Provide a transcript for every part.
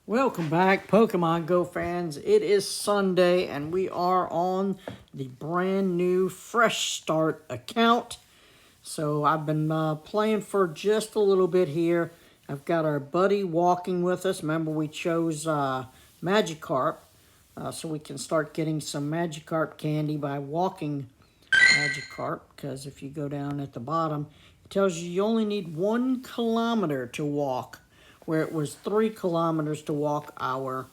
Welcome back, Pokemon Go fans. It is Sunday, and we are on the brand new Fresh Start account. So I've been playing for just a little bit here. I've got our buddy walking with us. Remember, we chose Magikarp, so we can start getting some Magikarp candy by walking Magikarp. Because if you go down at the bottom, it tells you only need 1 kilometer to walk, where it was 3 kilometers to walk our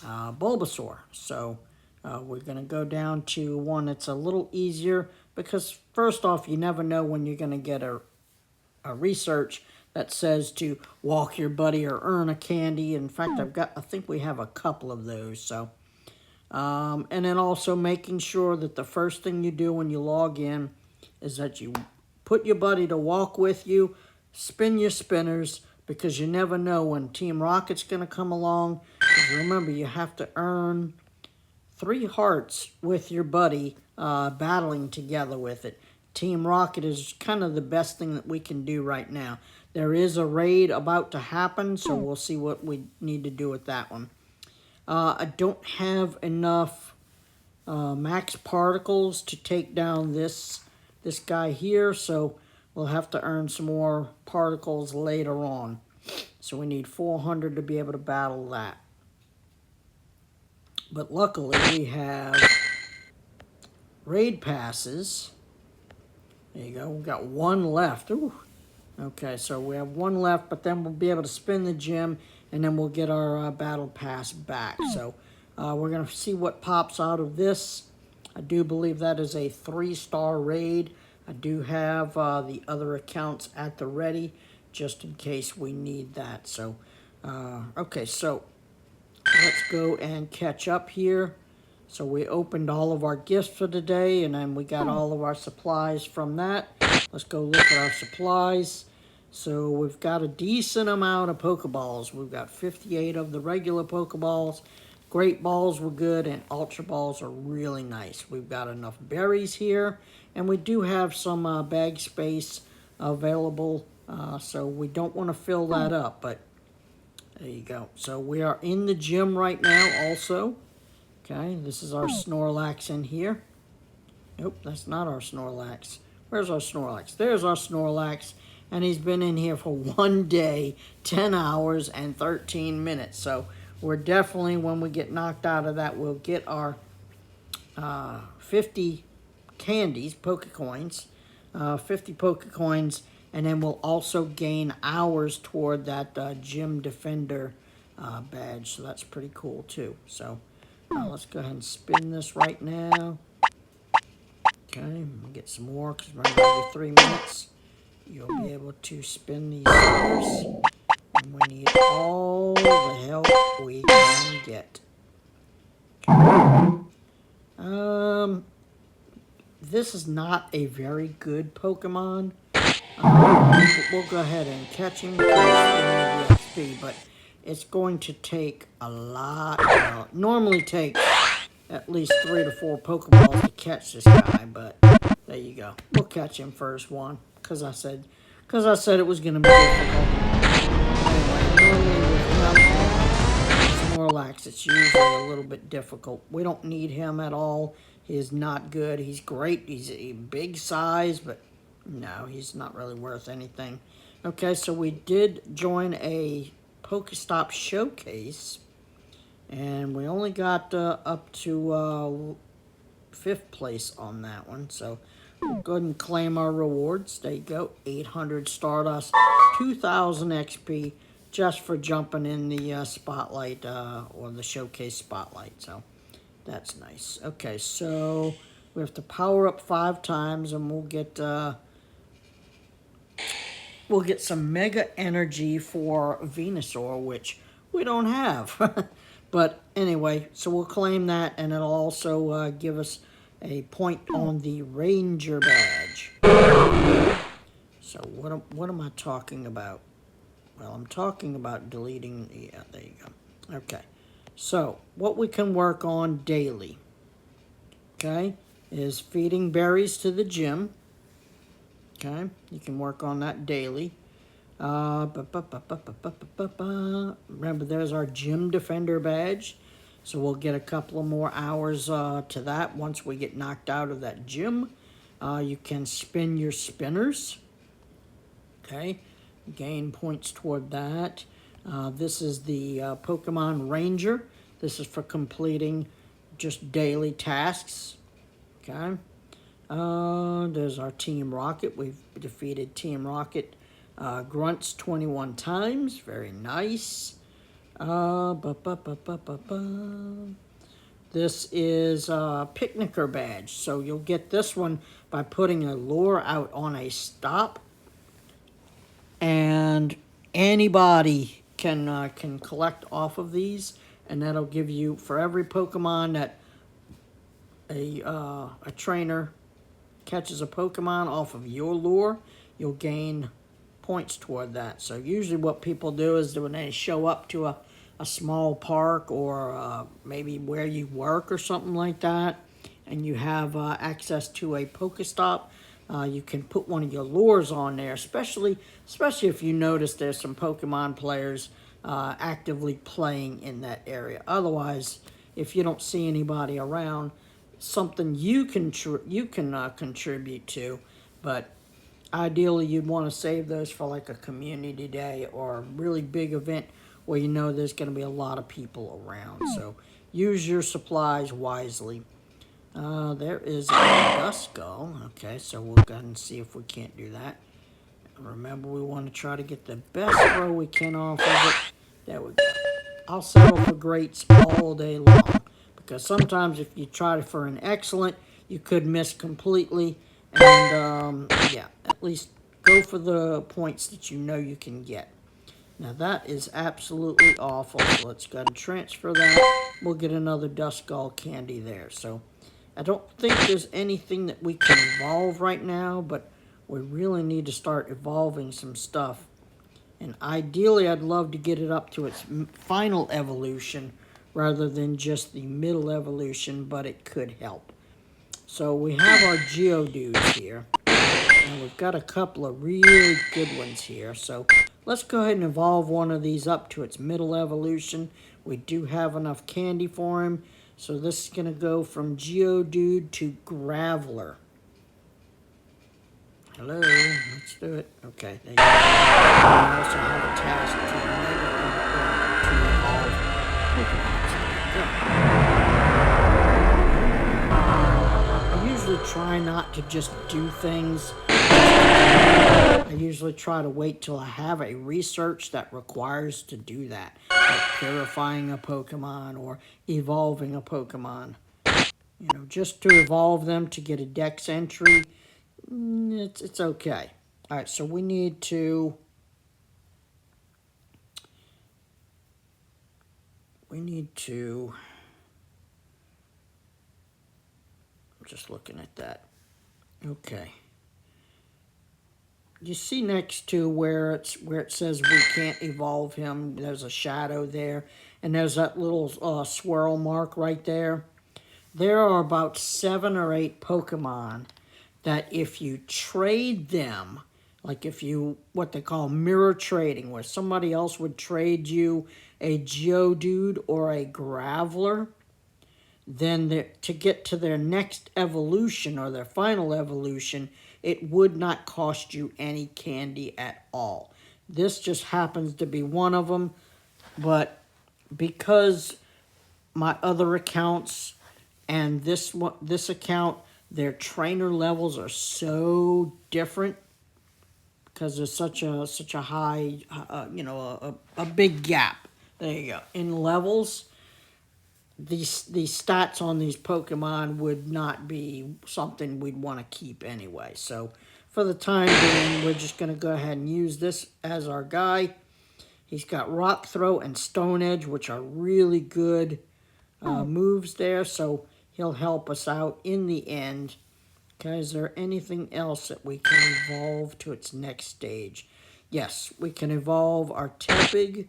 Bulbasaur. So we're going to go down to one that's a little easier because first off, you never know when you're going to get a research that says to walk your buddy or earn a candy. In fact, I think we have a couple of those. So, and then also making sure that the first thing you do when you log in is that you put your buddy to walk with you, spin your spinners, because you never know when Team Rocket's going to come along. Remember, you have to earn 3 hearts with your buddy battling together with it. Team Rocket is kind of the best thing that we can do right now. There is a raid about to happen, so we'll see what we need to do with that one. I don't have enough max particles to take down this guy here, so we'll have to earn some more particles later on. So we need 400 to be able to battle that. But luckily we have raid passes. There you go. We've got 1 left. Ooh. Okay, so we have 1 left, but then we'll be able to spin the gym, and then we'll get our battle pass back. So we're going to see what pops out of this. I do believe that is a 3-star raid. I do have the other accounts at the ready, just in case we need that. So, okay, so let's go and catch up here. So we opened all of our gifts for today, and then we got all of our supplies from that. Let's go look at our supplies. So we've got a decent amount of Pokeballs. We've got 58 of the regular Pokeballs. Great Balls were good, and Ultra Balls are really nice. We've got enough berries here, and we do have some bag space available, so we don't want to fill that up, but there you go. So we are in the gym right now also. Okay, this is our Snorlax in here. Nope, that's not our Snorlax. Where's our Snorlax? There's our Snorlax, and he's been in here for 1 day, 10 hours, and 13 minutes. So we're definitely, when we get knocked out of that, we'll get our 50 candies, Pokecoins, 50 Pokecoins, and then we'll also gain hours toward that Gym Defender badge. So that's pretty cool too. So let's go ahead and spin this right now. Okay, we'll get some more because remember, every 3 minutes you'll be able to spin these spinners. And we need all the help we can get. Okay. This is not a very good Pokemon. But we'll go ahead and catch him because we need the XP, but it's going to take a lot. Normally takes at least 3 to 4 Pokeballs to catch this guy, but there you go. We'll catch him first one because I said it was going to be difficult. Anyway, normally with Snorlax, it's usually a little bit difficult. We don't need him at all. He is not good. He's great. He's a big size, but no, he's not really worth anything. Okay, so we did join a Pokestop showcase, and we only got up to 5th place on that one. So we'll go ahead and claim our rewards. There you go, 800 Stardust, 2,000 XP, just for jumping in the spotlight or the showcase spotlight. So that's nice. Okay, so we have to power up 5 times, and we'll get some Mega Energy for Venusaur, which we don't have. But anyway, so we'll claim that, and it'll also give us a point on the Ranger badge. So what am I talking about? Well, I'm talking about deleting. Yeah, there you go. Okay. So what we can work on daily, okay, is feeding berries to the gym. Okay, you can work on that daily. Remember, there's our gym defender badge. So we'll get a couple of more hours to that once we get knocked out of that gym. You can spin your spinners. Okay, gain points toward that. This is the Pokemon Ranger. This is for completing just daily tasks. Okay. There's our Team Rocket. We've defeated Team Rocket grunts 21 times. Very nice. This is a Picnicker badge. So you'll get this one by putting a lure out on a stop. And anybody can collect off of these. And that'll give you, for every Pokemon that a trainer catches a Pokemon off of your lure, you'll gain points toward that. So usually what people do is when they show up to a small park or maybe where you work or something like that, and you have access to a Pokestop, you can put one of your lures on there, especially if you notice there's some Pokemon players actively playing in that area. Otherwise, if you don't see anybody around, something you can contribute to, but ideally you'd want to save those for like a community day or a really big event where you know there's going to be a lot of people around. So use your supplies wisely. There is a Duskull. Okay, so we'll go ahead and see if we can't do that. Remember, we want to try to get the best throw we can off of it. There we go. I'll settle for greats all day long, because sometimes if you try for an excellent, you could miss completely. And yeah, at least go for the points that you know you can get. Now that is absolutely awful. So let's go ahead and transfer that. We'll get another Duskull candy there. So I don't think there's anything that we can evolve right now, but we really need to start evolving some stuff. And ideally, I'd love to get it up to its final evolution rather than just the middle evolution, but it could help. So we have our Geodudes here, and we've got a couple of really good ones here. So let's go ahead and evolve one of these up to its middle evolution. We do have enough candy for him, so this is going to go from Geodude to Graveler. Hello, let's do it. Okay, there you go. I also have a task to evolve Pokemon. I usually try not to just do things. I usually try to wait till I have a research that requires to do that, like purifying a Pokemon or evolving a Pokemon. You know, just to evolve them to get a Dex entry. It's okay. All right, so we need to I'm just looking at that. Okay. You see next to where it says we can't evolve him, there's a shadow there, and there's that little swirl mark right there. There are about 7 or 8 Pokemon that if you trade them, like if you, what they call mirror trading, where somebody else would trade you a Geodude or a Graveler, then to get to their next evolution or their final evolution, it would not cost you any candy at all. This just happens to be one of them, but because my other accounts and this account, their trainer levels are so different because there's such a high, a big gap. There you go. In levels, these stats on these Pokemon would not be something we'd want to keep anyway. So for the time being, we're just going to go ahead and use this as our guy. He's got Rock Throw and Stone Edge, which are really good moves there. So he'll help us out in the end. Okay, is there anything else that we can evolve to its next stage? Yes, we can evolve our Tepig.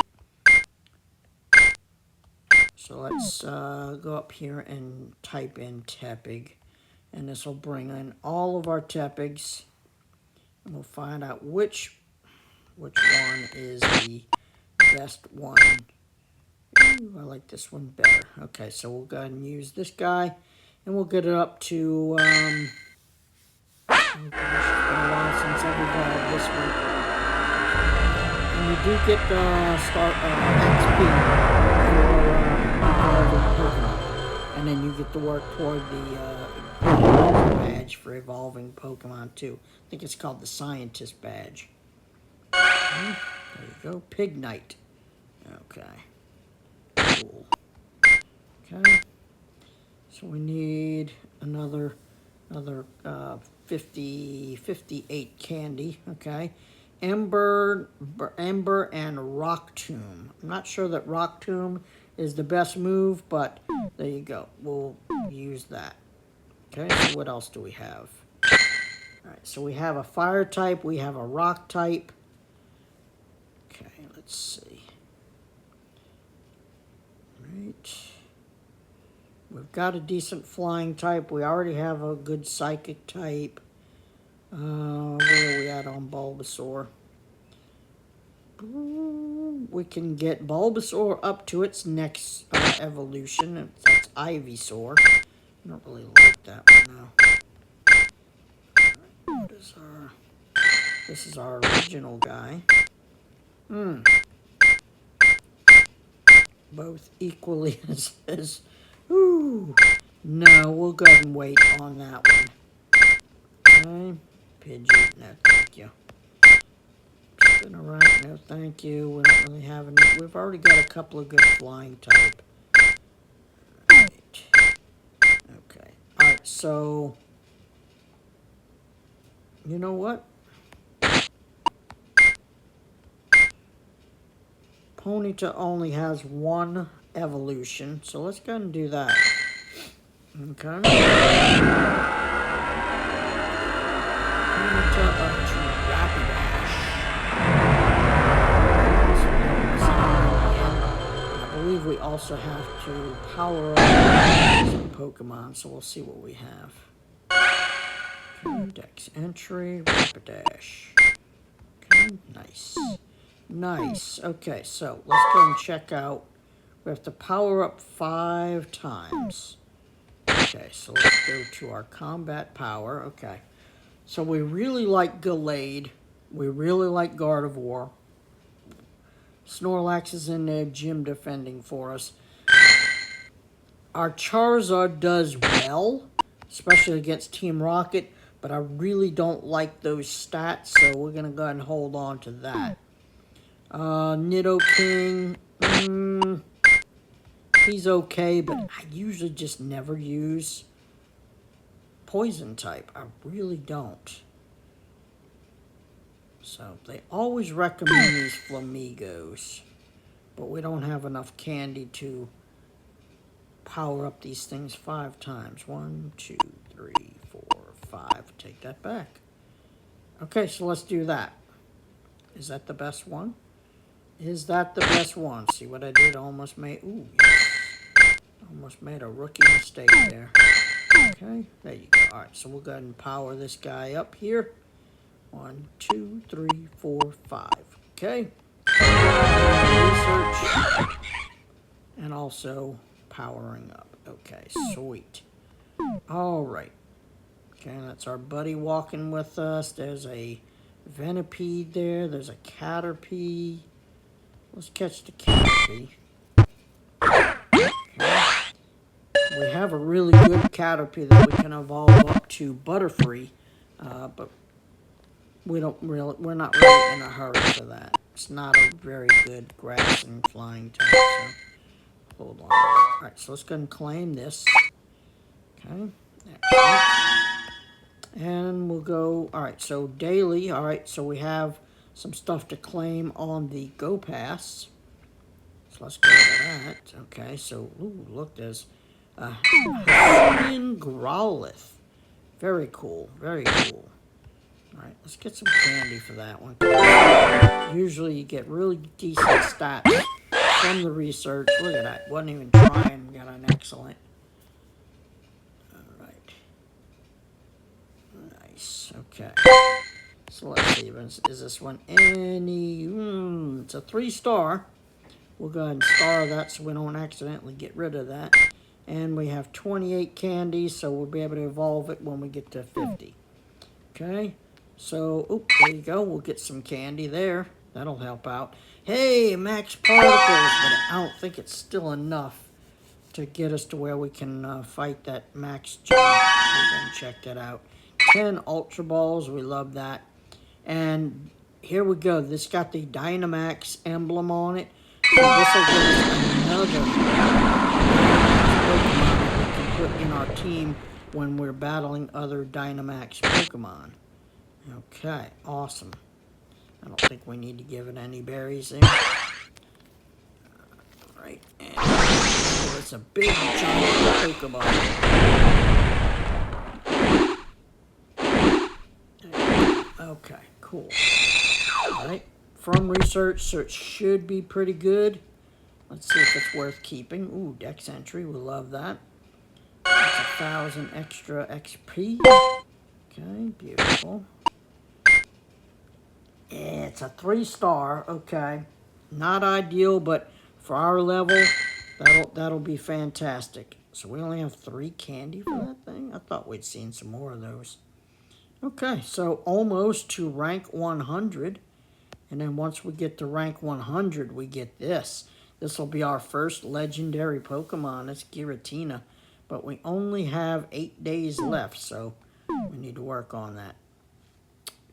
So let's go up here and type in Tepig. And this will bring in all of our Tepigs. And we'll find out which which one is the best one. Ooh, I like this one better. Okay, so we'll go ahead and use this guy, and we'll get it up to, oh gosh, it's been a while since I've evolved this one. And you do get start XP for evolving Pokemon. And then you get to work toward the badge for evolving Pokemon too. I think it's called the Scientist Badge. Okay, there you go, Pignite. Okay. Cool. Okay. So we need another 58 candy. Okay. Ember and Rock Tomb. I'm not sure that Rock Tomb is the best move, but there you go. We'll use that. Okay, so what else do we have? Alright, so we have a fire type, we have a rock type. Okay, let's see. Right. We've got a decent flying type. We already have a good psychic type. Where are we at on Bulbasaur? We can get Bulbasaur up to its next evolution. That's Ivysaur. I don't really like that one now. What is our... This is our original guy. Both equally as... Ooh. No, we'll go ahead and wait on that one. Okay. Pidgey. No, thank you. Alright, no thank you. We're not really having it. We've already got a couple of good flying type. Right. Okay. Alright, so... You know what? Ponyta only has one evolution, so let's go ahead and do that. Okay. Ponyta up to Rapidash. I believe we also have to power up some Pokemon, so we'll see what we have. Okay, Dex entry, Rapidash. Okay, nice. Nice. Okay, so let's go and check out. We have to power up 5 times. Okay, so let's go to our combat power. Okay. So we really like Gallade. We really like Gardevoir. Snorlax is in there gym defending for us. Our Charizard does well, especially against Team Rocket, but I really don't like those stats, so we're going to go ahead and hold on to that. Nidoking, he's okay, but I usually just never use poison type. I really don't. So they always recommend these Flamigos, but we don't have enough candy to power up these things 5 times. 1, 2, 3, 4, 5. Take that back. Okay, so let's do that. Is that the best one? Is that the best one? See what I did? Almost made... Ooh, yes. Almost made a rookie mistake there. Okay, there you go. Alright, so we'll go ahead and power this guy up here. 1, 2, 3, 4, 5. Okay. Research. And also powering up. Okay, sweet. Alright. Okay, that's our buddy walking with us. There's a Venipede there. There's a Caterpie. Let's catch the Caterpie. Okay. We have a really good Caterpie that we can evolve up to Butterfree, but we're not really in a hurry for that. It's not a very good grass and flying type, so hold on. Alright, so let's go and claim this. Okay, excellent. And we'll go, alright, so daily, alright, so we have some stuff to claim on the Go Pass. So let's go to that. Okay, so, ooh, look, there's a Hisuian Growlithe. Very cool, very cool. Alright, let's get some candy for that one. Usually you get really decent stats from the research. Look at that, wasn't even trying, got an excellent. Alright. Nice, okay. So let's see, is this one any, it's a 3-star. We'll go ahead and star that so we don't accidentally get rid of that. And we have 28 candies, so we'll be able to evolve it when we get to 50. Okay, so, there you go. We'll get some candy there. That'll help out. Hey, max particles, but I don't think it's still enough to get us to where we can fight that max jump. We're going to check that out. 10 Ultra Balls, we love that. And here we go. This got the Dynamax emblem on it. So this will give us another Pokemon that we can put in our team when we're battling other Dynamax Pokemon. Okay, awesome. I don't think we need to give it any berries there. Alright, and it's a big giant Pokemon. Okay, cool. Alright, from research, so it should be pretty good. Let's see if it's worth keeping. Ooh, Dex entry, we love that. That's 1,000 extra XP. Okay, beautiful. It's a 3-star, okay. Not ideal, but for our level, that'll be fantastic. So we only have 3 candy for that thing? I thought we'd seen some more of those. Okay, so almost to rank 100. And then once we get to rank 100, we get this. This will be our first legendary Pokemon. It's Giratina. But we only have 8 days left, so we need to work on that.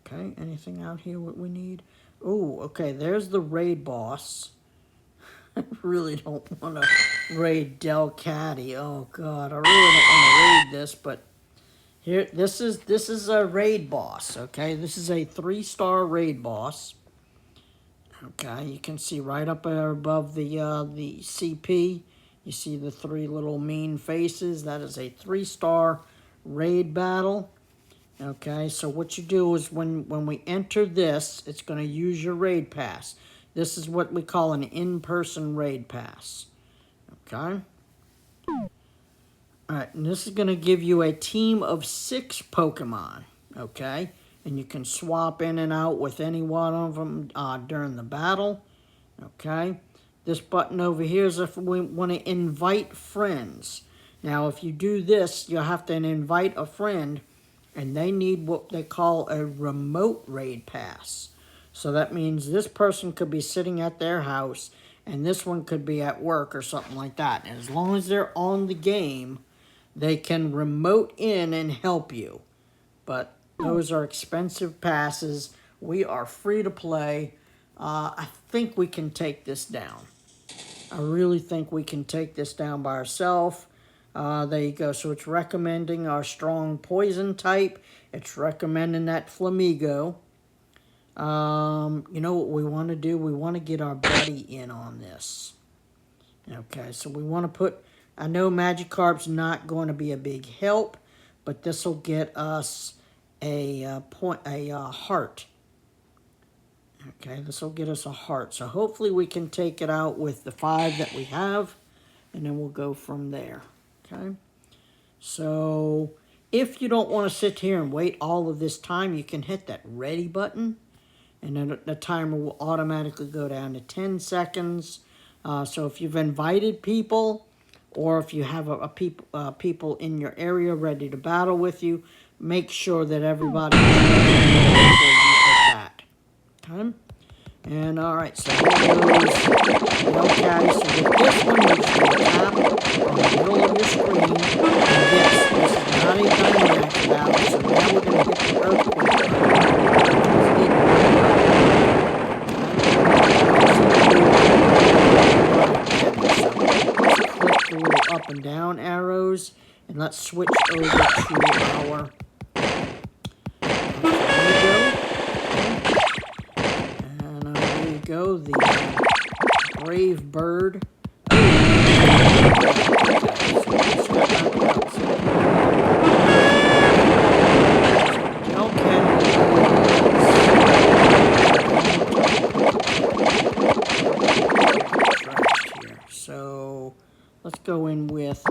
Okay, anything out here what we need? Oh, okay, there's the raid boss. I really don't want to raid Delcatty. Oh, God, I really don't want to raid this, but here, this is a raid boss, okay? This is a 3-star raid boss. Okay, you can see right up there above the CP, you see the 3 little mean faces. That is a 3-star raid battle. Okay, so what you do is when we enter this, it's going to use your raid pass. This is what we call an in-person raid pass. Okay. Alright, and this is going to give you a team of 6 Pokemon. Okay. And you can swap in and out with any one of them during the battle. Okay. This button over here is if we want to invite friends. Now, if you do this, you'll have to invite a friend, and they need what they call a remote raid pass. So that means this person could be sitting at their house, and this one could be at work or something like that. And as long as they're on the game, they can remote in and help you. But those are expensive passes. We are free to play. I think we can take this down. I really think we can take this down by ourselves. There you go. So it's recommending our strong poison type. It's recommending that Flamigo. You know what we want to do? We want to get our buddy in on this. Okay, so we want to put... I know Magikarp's not going to be a big help, but this will get us a heart. Okay, this will get us a heart. So hopefully we can take it out with the 5 that we have, and then we'll go from there. Okay, so if you don't want to sit here and wait all of this time, you can hit that ready button, and then the timer will automatically go down to 10 seconds. So if you've invited people, or if you have people in your area ready to battle with you, make sure that everybody is before you hit that. Okay? And alright, so here goes Delcatty. So with this one, you just tap on the middle of your screen. And yes, this is not a Dynamax battle, so now we're going to hit the Earthquake button. Click the little up and down arrows, and let's switch over to our go, the brave bird. So let's go in with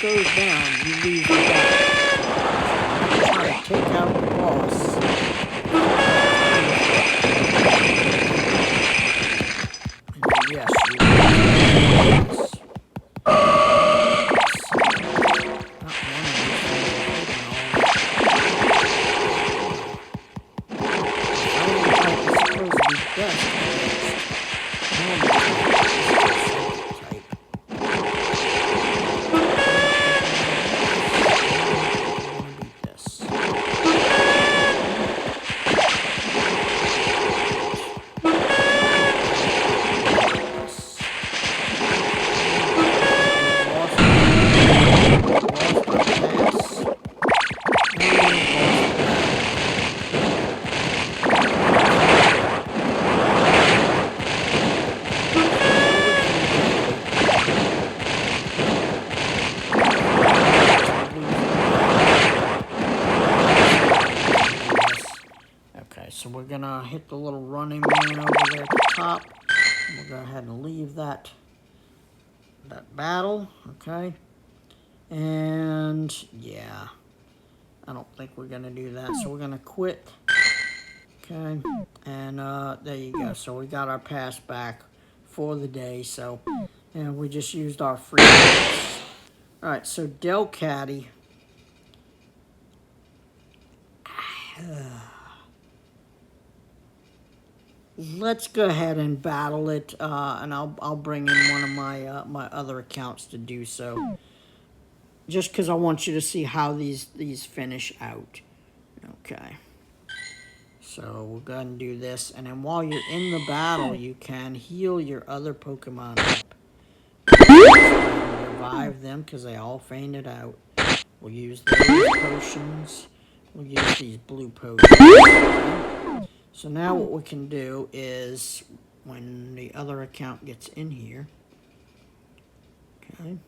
goes down, you lose your battle. Try to take out the boss. And yes, you lose. So we're gonna hit the little running man over there at the top. And we'll go ahead and leave that battle, okay? And yeah, I don't think we're gonna do that. So we're gonna quit, okay? And there you go. So we got our pass back for the day. So, and we just used our free pass. All right, so Del Caddy. Let's go ahead and battle it, and I'll bring in one of my my other accounts to do so. Just because I want you to see how these finish out. Okay. So we'll go ahead and do this, and then while you're in the battle, you can heal your other Pokemon up. Revive them because they all fainted out. We'll use those potions. We'll use these blue potions. Okay? So now what we can do is, when the other account gets in here, okay,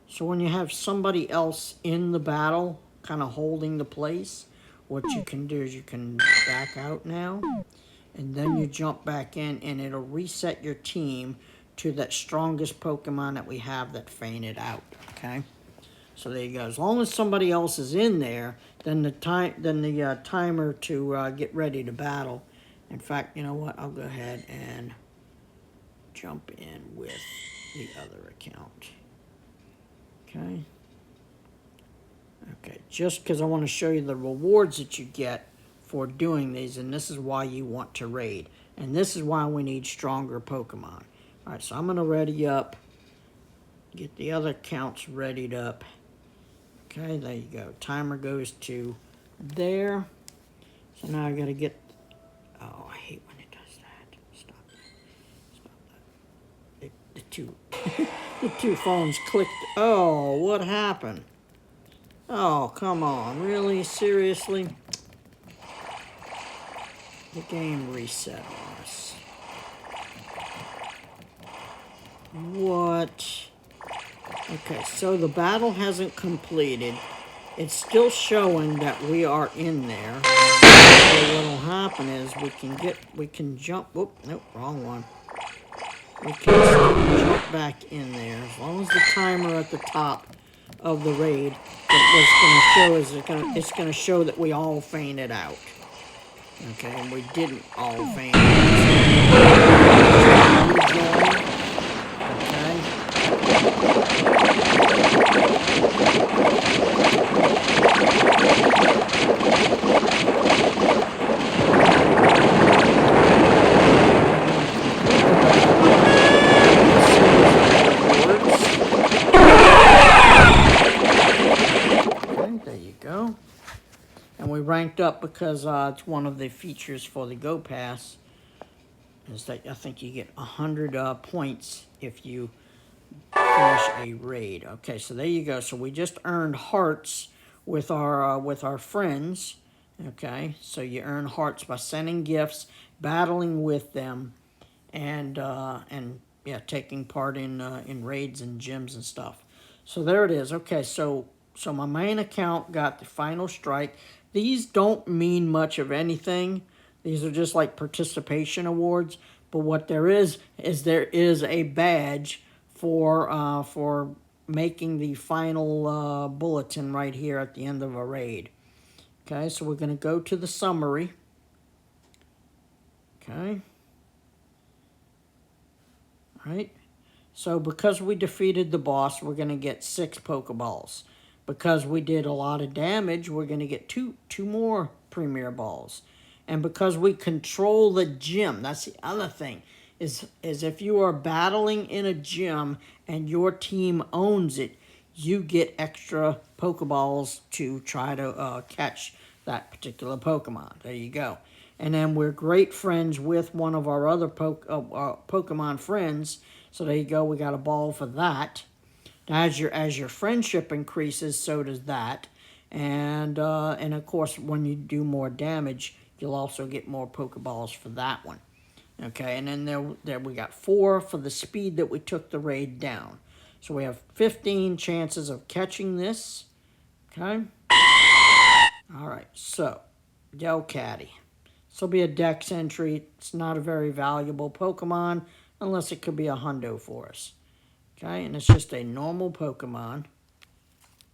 so when you have somebody else in the battle, kind of holding the place, what you can do is you can back out now, and then you jump back in, and it'll reset your team to that strongest Pokemon that we have that fainted out, okay? So there you go. As long as somebody else is in there, then the timer to get ready to battle. In fact, you know what? I'll go ahead and jump in with the other account. Okay. Okay. Just because I want to show you the rewards that you get for doing these, and this is why you want to raid, and this is why we need stronger Pokemon. All right. So I'm gonna ready up. Get the other accounts readied up. Okay, there you go. Timer goes to there. So now I gotta get... Oh, I hate when it does that. Stop that. Stop that. The two... the two phones clicked. Oh, what happened? Oh, come on. Really? Seriously? The game reset on us. What? Okay, so the battle hasn't completed. It's still showing that we are in there. So what'll happen is we can jump. Whoop, nope, wrong one. We can still jump back in there as long as the timer at the top of the raid. It's going to show that we all fainted out. Okay, and we didn't all faint out. Ranked up because it's one of the features for the Go Pass is that I think you get 100 points if you finish a raid. Okay, so there you go. So we just earned hearts with our friends. Okay, so you earn hearts by sending gifts, battling with them, and yeah, taking part in raids and gyms and stuff. So there it is. Okay, so my main account got the final strike. These don't mean much of anything. These are just like participation awards. But what there is there is a badge for making the final bulletin right here at the end of a raid. Okay, so we're going to go to the summary. Okay. All right. So because we defeated the boss, we're going to get 6 Pokeballs. Because we did a lot of damage, we're going to get two more Premier Balls. And because we control the gym, that's the other thing, is if you are battling in a gym and your team owns it, you get extra Pokeballs to try to catch that particular Pokemon. There you go. And then we're great friends with one of our other Pokemon friends. So there you go. We got a ball for that. Now, as your friendship increases, so does that. And of course, when you do more damage, you'll also get more Pokeballs for that one. Okay, and then there we got 4 for the speed that we took the raid down. So we have 15 chances of catching this. Okay. All right, so Delcatty. This will be a dex entry. It's not a very valuable Pokemon unless it could be a hundo for us. Okay, and it's just a normal Pokemon.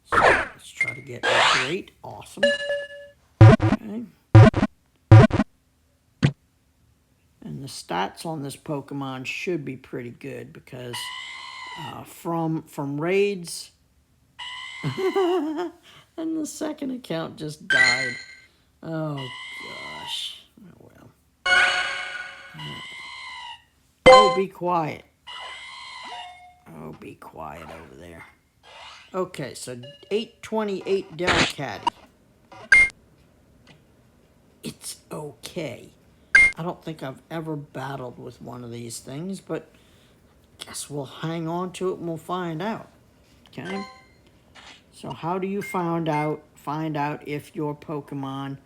So let's try to get a great. Awesome. Okay. And the stats on this Pokemon should be pretty good because from raids, and the second account just died. Oh gosh. Oh well. Oh, be quiet. Oh, be quiet over there. Okay, so 828 Delcatty. It's okay. I don't think I've ever battled with one of these things, but guess we'll hang on to it and we'll find out. Okay? So how do you find out if your Pokemon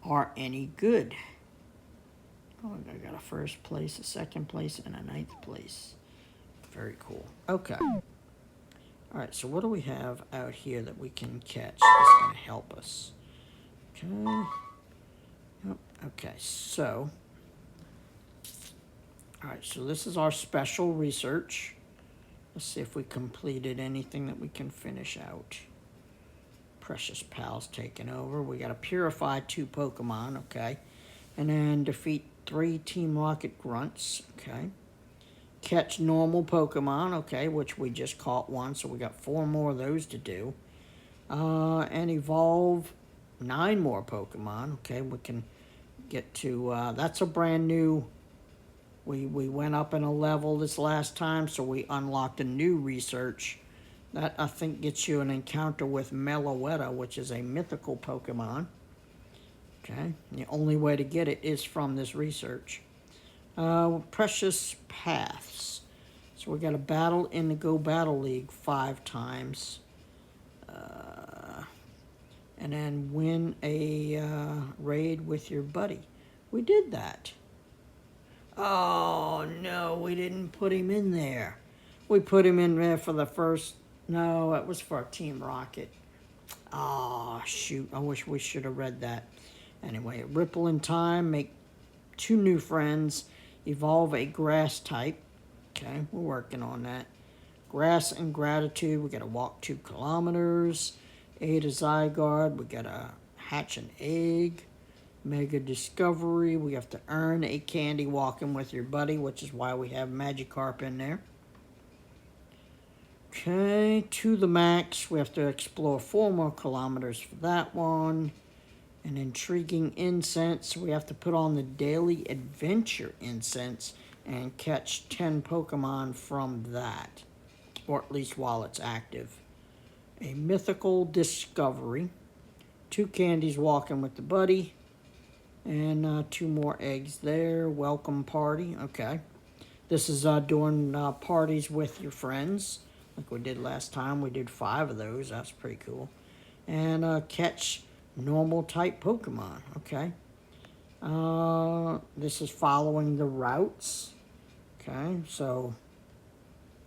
are any good? Oh, I got a first place, a second place, and a 9th place. Very cool. Okay. All right, so what do we have out here that we can catch that's going to help us? Okay. Yep. Okay, so. All right, so this is our special research. Let's see if we completed anything that we can finish out. Precious Pal's taken over. We got to purify 2 Pokemon, okay. And then defeat 3 Team Rocket Grunts, okay. Catch normal Pokemon, okay, which we just caught 1, so we got 4 more of those to do. And evolve 9 more Pokemon, okay. We can get to, that's a brand new, we went up in a level this last time, so we unlocked a new research. That, I think, gets you an encounter with Meloetta, which is a mythical Pokemon. Okay, the only way to get it is from this research. Precious Paths. So we got to battle in the Go Battle League 5 times. And then win a raid with your buddy. We did that. Oh, no, we didn't put him in there. We put him in there for the first... No, it was for Team Rocket. Oh, shoot. I wish we should have read that. Anyway, Ripple in Time, make 2 new friends, evolve a grass type. Okay, we're working on that. Grass and Gratitude, we got to walk 2 kilometers. Aid a Zygarde, we got to hatch an egg. Mega Discovery, we have to earn a candy walking with your buddy, which is why we have Magikarp in there. Okay, to the max, we have to explore 4 more kilometers for that one. An Intriguing Incense, we have to put on the Daily Adventure Incense and catch 10 Pokemon from that, or at least while it's active. A Mythical Discovery, 2 candies walking with the buddy, and 2 more eggs there. Welcome Party, okay. This is doing parties with your friends, like we did last time. We did 5 of those, that's pretty cool. And catch normal type Pokemon, okay. This is following the routes, okay. So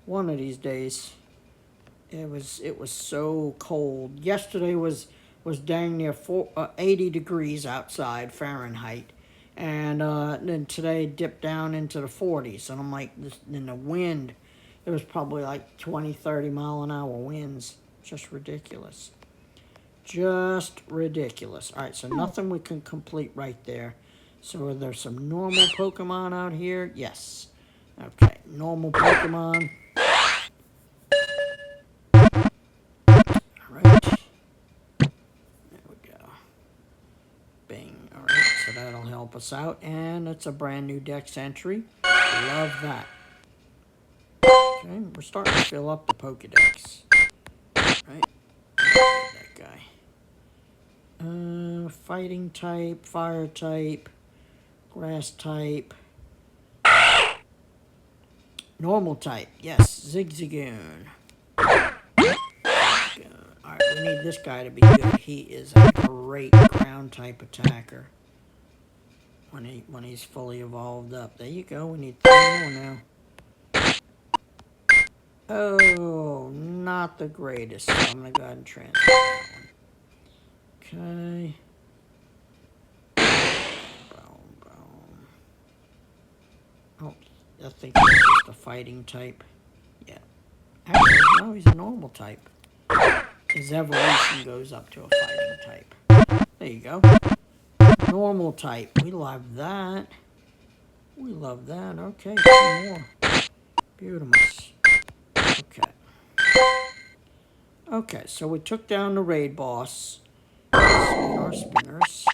one of these days, it was so cold. Yesterday was dang near 80 degrees outside Fahrenheit, and then today dipped down into the 40s. And I'm like, and the wind, it was probably like 20, 30-mile-an-hour winds. Just ridiculous. Just ridiculous. All right, so nothing we can complete right there. So are there some normal Pokemon out here? Yes. Okay, normal Pokemon. All right. There we go. Bing. All right, so that'll help us out. And it's a brand new Dex entry. Love that. Okay, we're starting to fill up the Pokedex. Right? That guy. Fighting type, fire type, grass type, normal type. Yes, Zigzagoon. Alright, we need this guy to be good. He is a great ground type attacker. When he's fully evolved up. There you go. We need 3 more now. Oh, not the greatest. So I'm going to go ahead and transfer that one. Okay. Boom, boom. Oh, I think he's just a fighting type. Yeah. Actually, no, he's a normal type. His evolution goes up to a fighting type. There you go. Normal type. We love that. We love that. Okay, 2 more. Beautiful. Okay. Okay, so we took down the raid boss. Spin our spinners.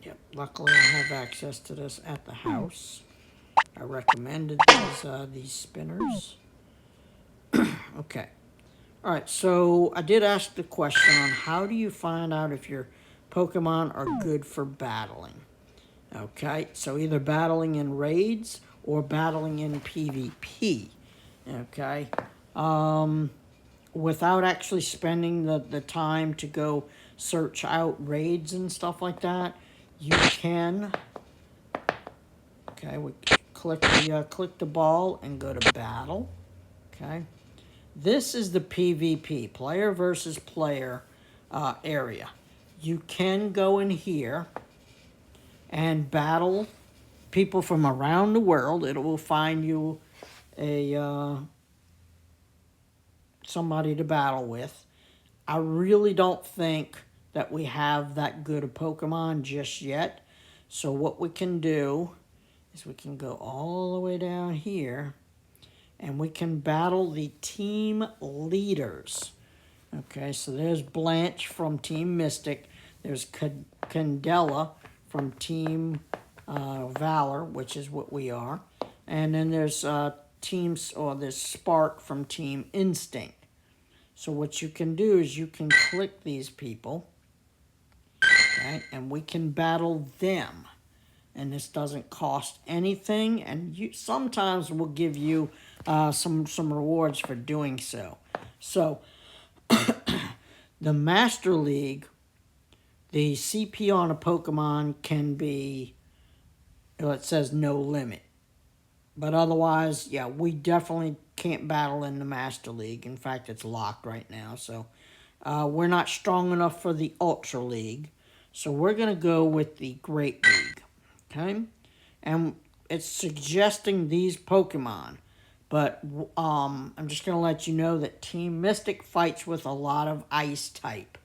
Yep, luckily I have access to this at the house. I recommended these spinners. Okay. Alright, so I did ask the question on how do you find out if your Pokemon are good for battling? Okay, so either battling in raids or battling in PvP. Okay, without actually spending the time to go search out raids and stuff like that, you can. Okay, we click the ball and go to battle. Okay, this is the PvP, player versus player area. You can go in here and battle people from around the world. It will find you a somebody to battle with. I really don't think that we have that good a Pokemon just yet. So what we can do is we can go all the way down here and we can battle the team leaders. Okay, so there's Blanche from Team Mystic. There's Candela from Team Valor, which is what we are. And then there's there's Spark from Team Instinct. So what you can do is you can click these people, okay, and we can battle them. And this doesn't cost anything, and sometimes we'll give you some rewards for doing so. So the Master League, the CP on a Pokemon can be, it says no limit. But otherwise, yeah, we definitely can't battle in the Master League. In fact, it's locked right now. So we're not strong enough for the Ultra League. So we're going to go with the Great League. Okay? And it's suggesting these Pokemon. But I'm just going to let you know that Team Mystic fights with a lot of Ice type.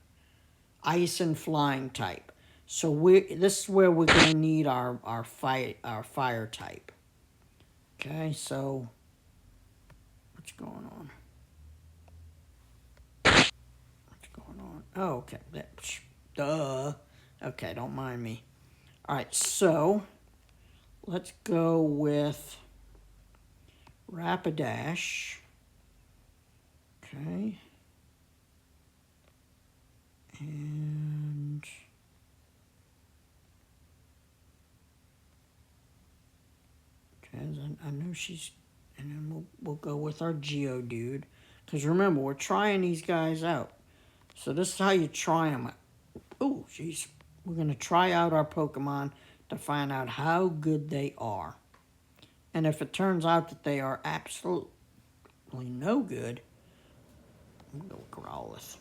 Ice and Flying type. So this is where we're going to need our Fire type. Okay, so what's going on? What's going on? Oh, okay. Duh. Okay, don't mind me. All right, so let's go with Rapidash. Okay. And I know she's, and then we'll go with our Geodude. Because remember, we're trying these guys out. So this is how you try them. Oh, jeez. We're going to try out our Pokemon to find out how good they are. And if it turns out that they are absolutely no good, I'm going to go with Growlithe.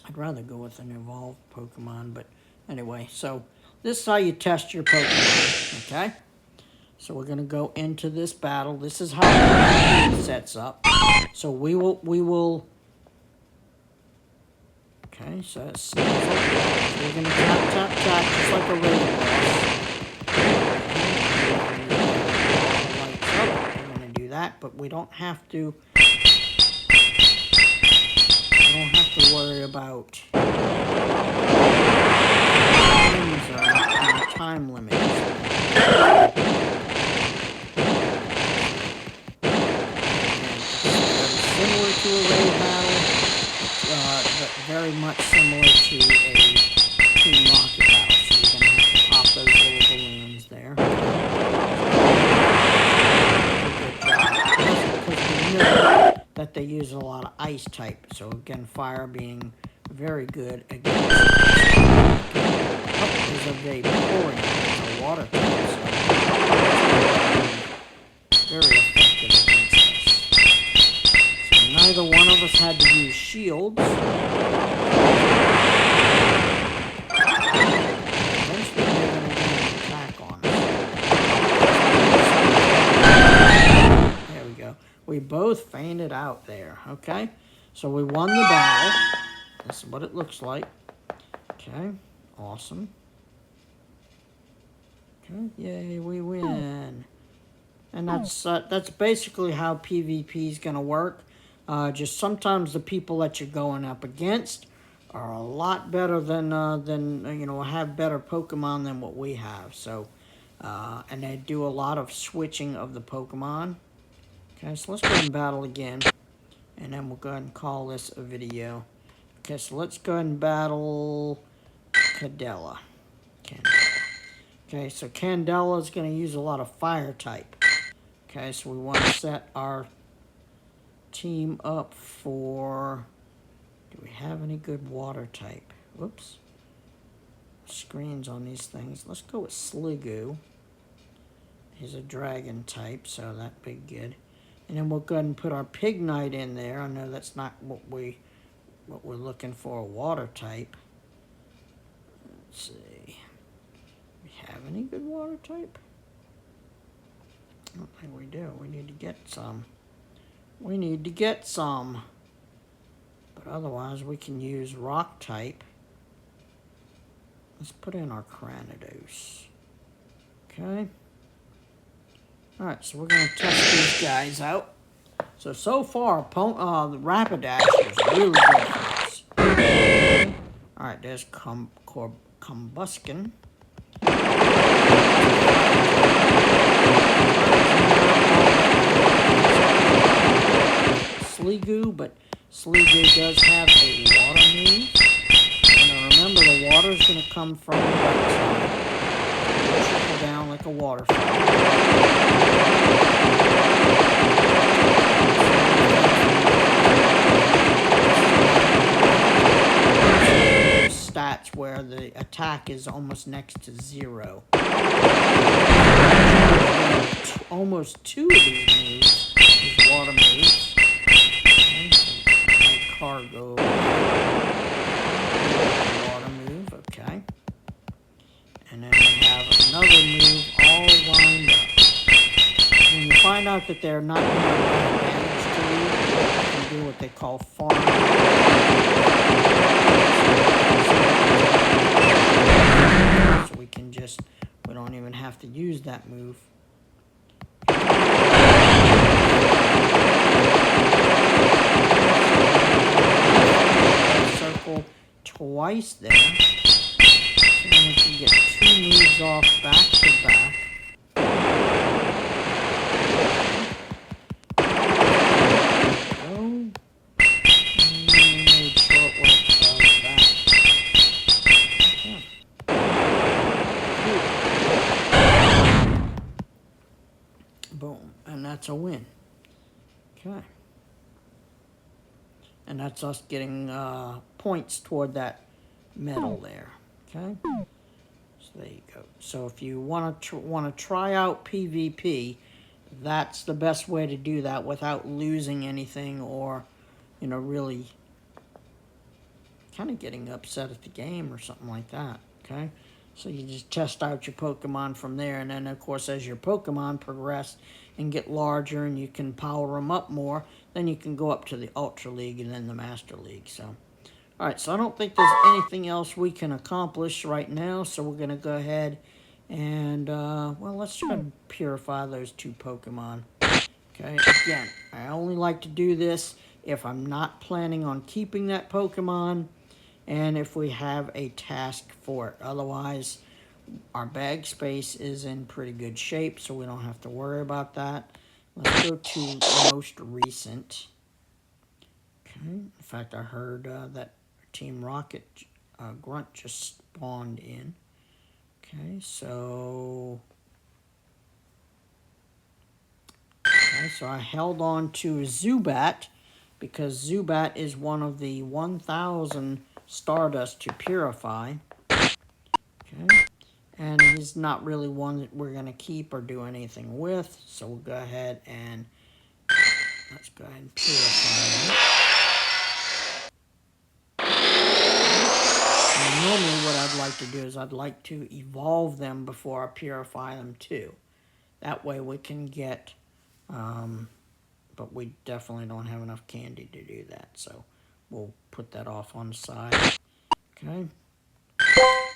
I'd rather go with an evolved Pokemon, but anyway, so this is how you test your Pokemon, okay? So we're going to go into this battle. This is how it sets up. So we will, okay, so it's, so we're going to tap, tap, tap, just like a raid boss. We're going to do that, but we don't have to worry about time limits. Similar to a raid battle, but very much similar to a Team Rocket battle. So you're going to have to pop those little balloons there. Because we know that they use a lot of ice type. So again, fire being very good against there's a Vaporeon, it's a water type, so very effective against us. So neither one of us had to use shields. Eventually they're going to get an attack on us. There we go. We both fainted out there, okay? So we won the battle. This is what it looks like. Okay, awesome. Okay, yay, we win. And that's basically how PvP is going to work. Just sometimes the people that you're going up against are a lot better than you know, have better Pokemon than what we have. So, and they do a lot of switching of the Pokemon. Okay, so let's go ahead and battle again. And then we'll go ahead and call this a video. Okay, so let's go ahead and battle Candela. Okay, so Candela is going to use a lot of fire type. Okay, so we want to set our team up for... Do we have any good water type? Whoops. Screens on these things. Let's go with Sliggoo. He's a dragon type, so that'd be good. And then we'll go ahead and put our Pignite in there. I know that's not what we're looking for, a water type. Let's see. We have any good water type? I don't think we do. We need to get some. We need to get some. But otherwise, we can use rock type. Let's put in our Cranidos. Okay. Alright, so we're going to test these guys out. So far, the Rapidash is really good for us. Alright, there's Combuskin. Sliggoo, but Sliggoo does have a water move. And remember, the water is going to come from the right side. Trickle down like a waterfall. Stats where the attack is almost next to 0. Almost 2 of these moves is water moves. Okay, so my cargo water move, okay. And then we have another move all lined up. When you find out that they're not doing a lot of damage to you, you can do what they call farm. So we can just, we don't even have to use that move. Circle twice there. So then we can get 2 moves off back to back. Boom, and that's a win. Okay. And that's us getting points toward that medal there. Okay. So there you go. So if you want to try out PvP, that's the best way to do that without losing anything or, you know, really kind of getting upset at the game or something like that. Okay. So you just test out your Pokemon from there, and then of course as your Pokemon progress and get larger and you can power them up more, then you can go up to the Ultra League and then the Master League. So, alright, so I don't think there's anything else we can accomplish right now, so we're going to go ahead and, well, let's try to purify those 2 Pokemon. Okay, again, I only like to do this if I'm not planning on keeping that Pokemon and if we have a task for it. Otherwise, our bag space is in pretty good shape, so we don't have to worry about that. Let's go to most recent. Okay, in fact, I heard that Team Rocket grunt just spawned in. Okay, so... Okay, so I held on to Zubat because Zubat is one of the 1,000 Stardust to purify. Okay, and he's not really one that we're going to keep or do anything with, so we'll go ahead and let's go ahead and purify that. And normally what I'd like to do is I'd like to evolve them before I purify them too. That way we can get, but we definitely don't have enough candy to do that, so we'll put that off on the side. Okay,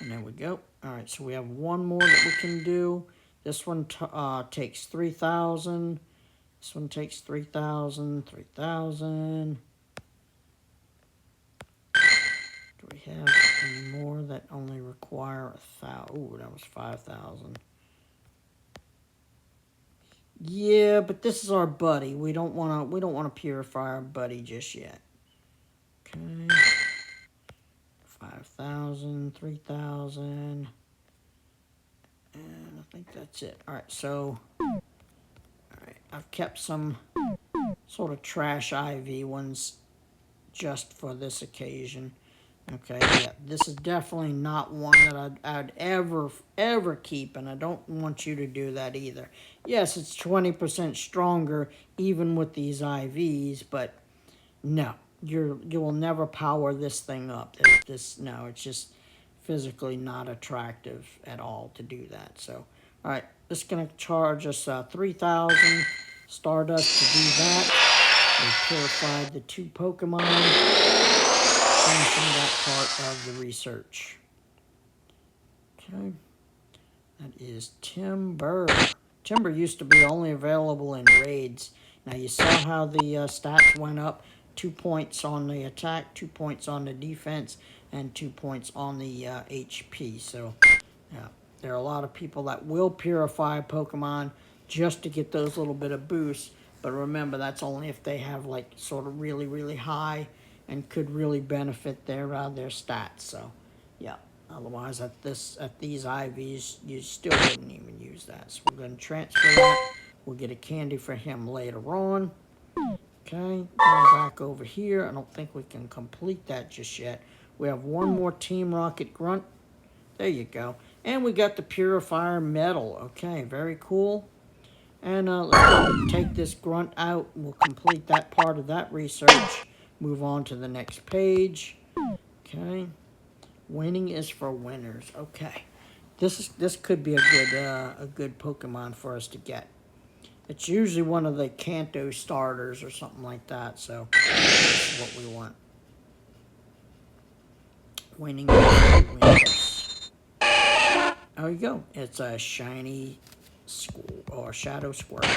and there we go. Alright, so we have one more that we can do. This one takes 3,000. This one takes 3,000, 3,000. Do we have any more that only require 1,000? Ooh, that was 5,000. Yeah, but this is our buddy. We don't want to purify our buddy just yet. Okay. 5,000, 3,000. And I think that's it. Alright, so alright, I've kept some sort of trash IV ones just for this occasion. Okay, yeah, this is definitely not one that I'd ever keep, and I don't want you to do that either. Yes, it's 20% stronger even with these IVs, but no, you will never power this thing up. No, it's just physically not attractive at all to do that. So, all right, this is gonna charge us 3,000 Stardust to do that. We purified the 2 Pokemon. Finishing that part of the research. Okay, that is Timber. Timber used to be only available in raids. Now you saw how the stats went up. 2 points on the attack, 2 points on the defense, and 2 points on the HP. So, yeah, there are a lot of people that will purify Pokemon just to get those little bit of boosts. But remember, that's only if they have like sort of really, really high and could really benefit their stats. So, yeah. Otherwise, at these IVs, you still wouldn't even use that. So we're going to transfer that. We'll get a candy for him later on. Okay, going back over here. I don't think we can complete that just yet. We have one more Team Rocket grunt. There you go. And we got the Purifier Medal. Okay, very cool. And let's go and take this grunt out. We'll complete that part of that research. Move on to the next page. Okay. Winning is for winners. Okay. This could be a good Pokemon for us to get. It's usually one of the Kanto starters or something like that, so that's what we want. Winning is for winners. There you go. It's a shiny or shadow squirrel.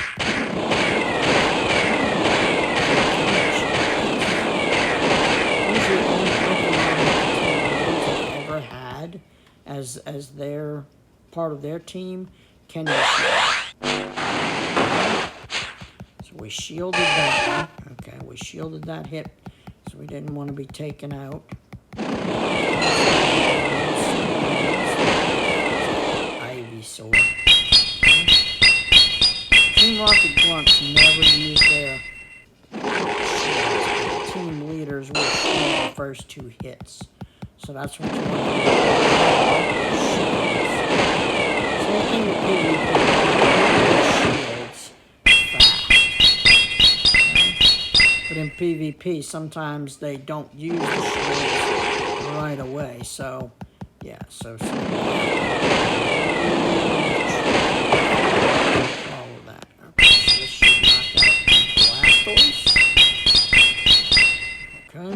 Ever had as their part of their team can be shielded. So we shielded that one. Okay, we shielded that hit, so we didn't want to be taken out. Ivysaur. Team Rocket grunts never use their shields. Team leaders will shield the first 2 hits. So that's what you want to do. Same thing with PvP. Shields fast. But in PvP, sometimes they don't use the shields right away. So Yeah, so follow that. Okay, so this should knock out the Blastoise. Okay.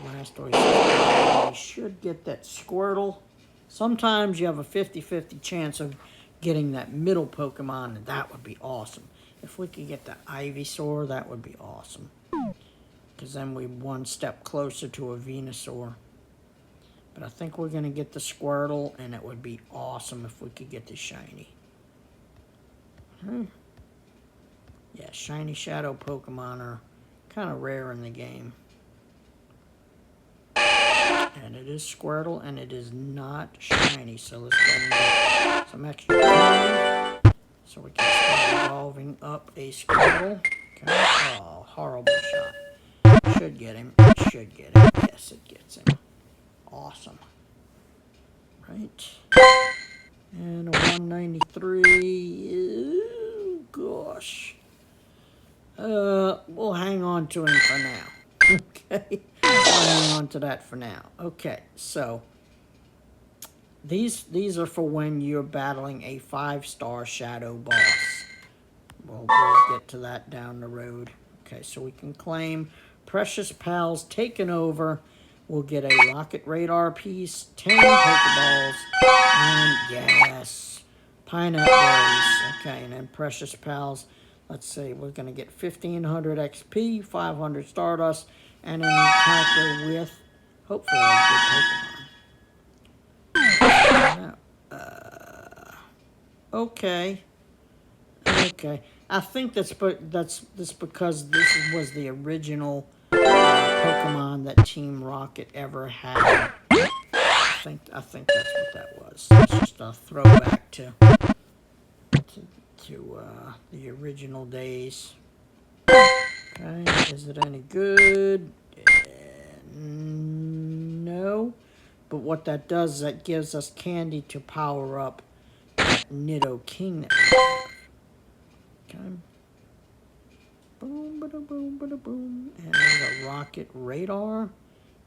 Blastoise. We should get that Squirtle. Sometimes you have a 50-50 chance of getting that middle Pokemon, and that would be awesome. If we could get the Ivysaur, that would be awesome. Because then we're one step closer to a Venusaur. But I think we're going to get the Squirtle, and it would be awesome if we could get the shiny. Yeah, shiny shadow Pokemon are kind of rare in the game. And it is Squirtle, and it is not shiny. So let's go and get some extra time. So we can start evolving up a Squirtle. Okay. Oh, horrible shot. Should get him. It should get him. Yes, it gets him. Awesome. Right. And a 193. Ooh, gosh. We'll hang on to him for now. Okay. We'll hang on to that for now. Okay, so these are for when you're battling a 5-star shadow boss. We'll get to that down the road. Okay, so we can claim Precious Pals taken over. We'll get a Rocket Radar piece, 10 Pokeballs, and yes, Pineapple Berries. Okay, and then Precious Pals. Let's see, we're going to get 1,500 XP, 500 Stardust, and an encounter with, hopefully, a good Pokemon. Okay. Okay. I think that's because this was the original Pokemon that Team Rocket ever had. I think that's what that was. It's just a throwback to the original days. Okay, is it any good? No. But what that does is that gives us candy to power up that Nidoking that we have. Okay. Boom, bada boom, bada boom. And there's a Rocket Radar.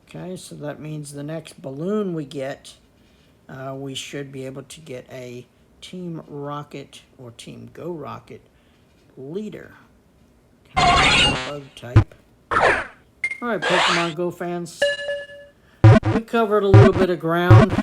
Okay, so that means the next balloon we get, we should be able to get a Team Rocket or Team Go Rocket leader. Bug type. Alright, Pokemon Go fans. We covered a little bit of ground.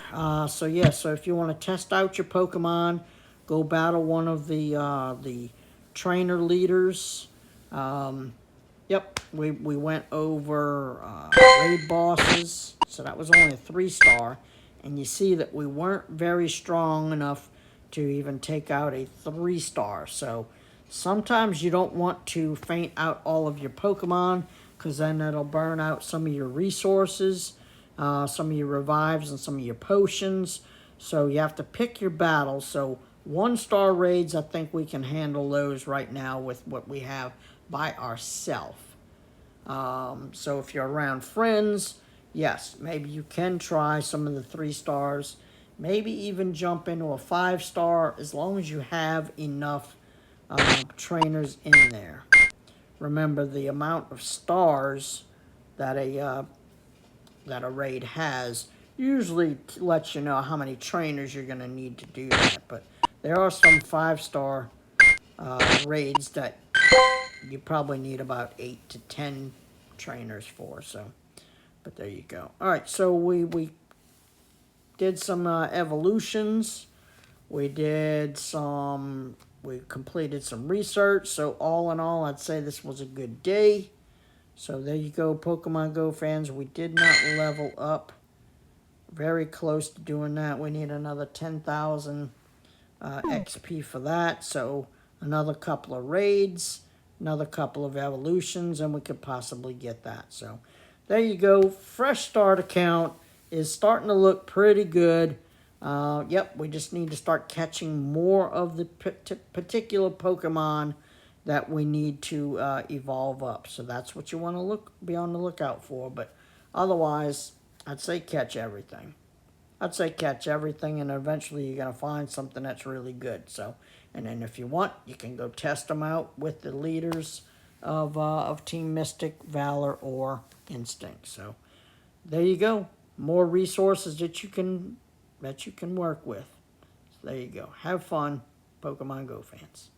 So if you want to test out your Pokemon, go battle one of the trainer leaders. Yep, we went over raid bosses, so that was only a 3-star, and you see that we weren't very strong enough to even take out a 3-star. So sometimes you don't want to faint out all of your Pokemon, because then that'll burn out some of your resources, some of your revives, and some of your potions. So you have to pick your battles. So 1-star raids, I think we can handle those right now with what we have by ourselves. So if you're around friends, yes, maybe you can try some of the 3-stars. Maybe even jump into a 5-star as long as you have enough trainers in there. Remember, the amount of stars that a raid has usually lets you know how many trainers you're going to need to do that. But there are some 5-star raids that you probably need about 8 to 10 trainers for. So, but there you go. All right, so we did some evolutions. We completed some research. So all in all, I'd say this was a good day. So there you go, Pokemon Go fans. We did not level up. Very close to doing that. We need another 10,000 XP for that. So another couple of raids, another couple of evolutions, and we could possibly get that. So there you go. Fresh start account is starting to look pretty good. Yep, we just need to start catching more of the particular Pokemon that we need to evolve up. So that's what you want to be on the lookout for. But otherwise, I'd say catch everything. And eventually you're going to find something that's really good. So, and then if you want, you can go test them out with the leaders of Team Mystic, Valor, or Instinct. So there you go. more resources that you can work with. So there you go. Have fun, Pokemon Go fans.